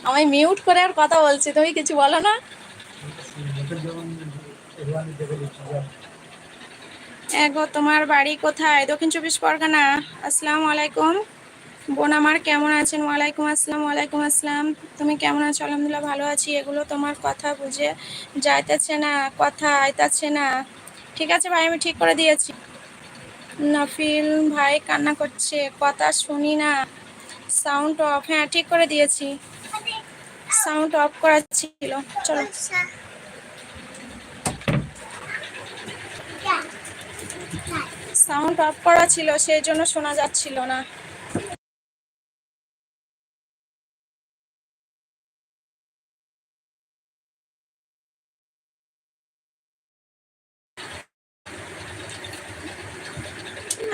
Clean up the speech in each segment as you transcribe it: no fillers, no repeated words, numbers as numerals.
আমি মিউট করে আর কথা বলছি, তুমি কিছু বলো না। এগো তোমার বাড়ি কোথায়? দক্ষিণ চব্বিশ পরগনা। আসসালামু আলাইকুম বোন আমার, কেমন আছেন? ওয়ালাইকুম আসসালাম। ওয়ালাইকুম আসসালাম। তুমি কেমন আছো? আলহামদুলিল্লাহ ভালো আছি। এগুলো তোমার কথা বুঝে যাইতেছে না, কথা আইতাছে না। ঠিক আছে ভাই, আমি ঠিক করে দিয়েছি। নাফিল ভাই কান্না করছে, কথা শুনি না। সাউন্ড অফ, হ্যাঁ ঠিক করে দিয়েছি। সাউন্ড অফ করা ছিল। চলো, সাউন্ড অফ করা ছিল, সেই জন্য শোনা যাচ্ছিল না।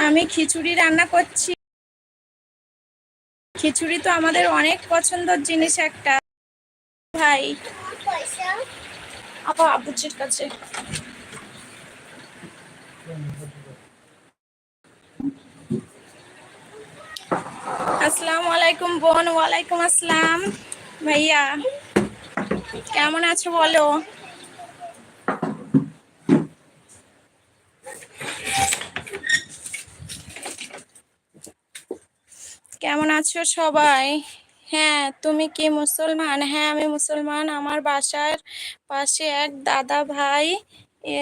আমি খিচুড়ি রান্না করছি। খিচুড়ি তো আমাদের অনেক পছন্দের জিনিস একটা ভাই। আপা আব্বুজির কাছে। আসসালামু আলাইকুম বোন। ওয়ালাইকুম আসসালাম ভাইয়া, কেমন আছো বলো? কেমন আছো সবাই? হ্যাঁ, তুমি কি মুসলমান? হ্যাঁ আমি মুসলমান। আমার বাসার পাশে এক দাদা ভাই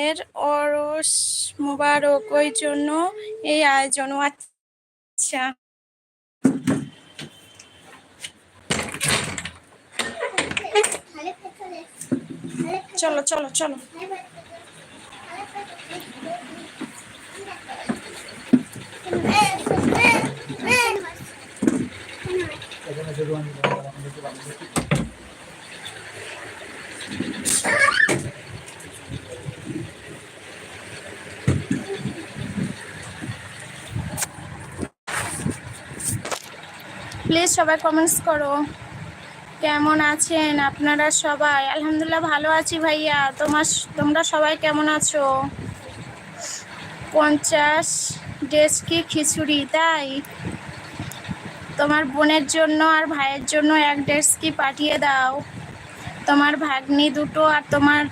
এর ওরস মুবারক, ওই জন্য এই আয়োজন। আচ্ছা, চলো চলো চলো। প্লিজ সবাই কমেন্টস করো, কেমন আছেন আপনারা সবাই? আলহামদুলিল্লাহ ভালো আছি ভাইয়া। তোমরা সবাই কেমন আছো? 50 ডেস্কি খিচুড়ি, তাই? তোমার বোনের জন্য আর ভাইয়ের জন্য 1 ডেস্কি পাঠিয়ে দাও। তোমার ভাগ্নি দুটো আর তোমার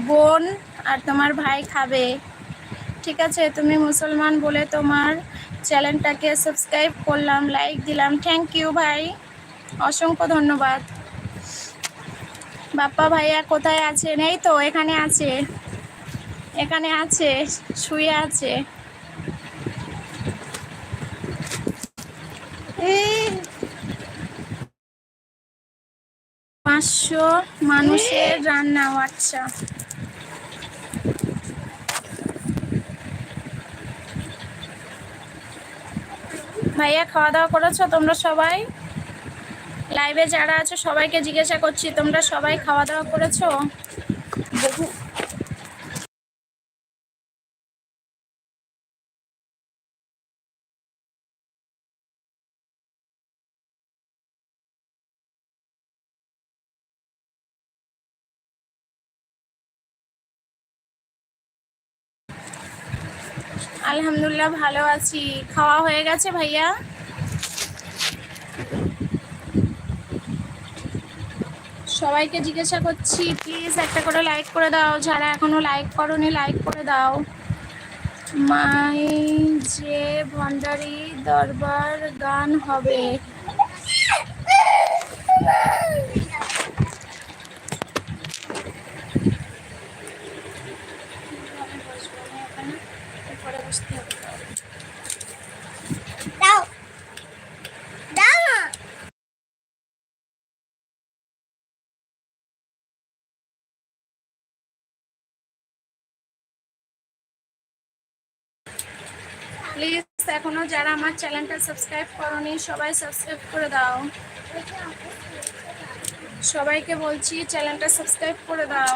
বোন আর তোমার ভাই খাবে। ঠিক আছে, তুমি মুসলমান বলে তোমার চ্যানেলটাকে সাবস্ক্রাইব করলাম, লাইক দিলাম। থ্যাংক ইউ ভাই, অসংখ্য ধন্যবাদ। বাপ্পা ভাইয়া কোথায় আছেন? এই তো এখানে আছে, এখানে আছে, শুয়ে আছে। 500 মানুষের রান্না। আচ্ছা ভাইয়া, খাওয়া দাওয়া করেছো তোমরা সবাই? লাইভে যারা আছো সবাইকে জিজ্ঞাসা করছি, তোমরা সবাই খাওয়া দাওয়া করেছো? আলহামদুলিল্লাহ ভালো আছি। খাওয়া হয়ে গেছে ভাইয়া? সবাইকে জিজ্ঞাসা করছি, প্লিজ একটা করে লাইক করে দাও। যারা এখনো লাইক করোনি লাইক করে দাও। মাই যে ভান্ডারি দরবার গান হবে। প্লিজ এখনো যারা আমার চ্যানেলটা সাবস্ক্রাইব করোনি সবাই সাবস্ক্রাইব করে দাও। সবাইকে বলছি চ্যানেলটা সাবস্ক্রাইব করে দাও।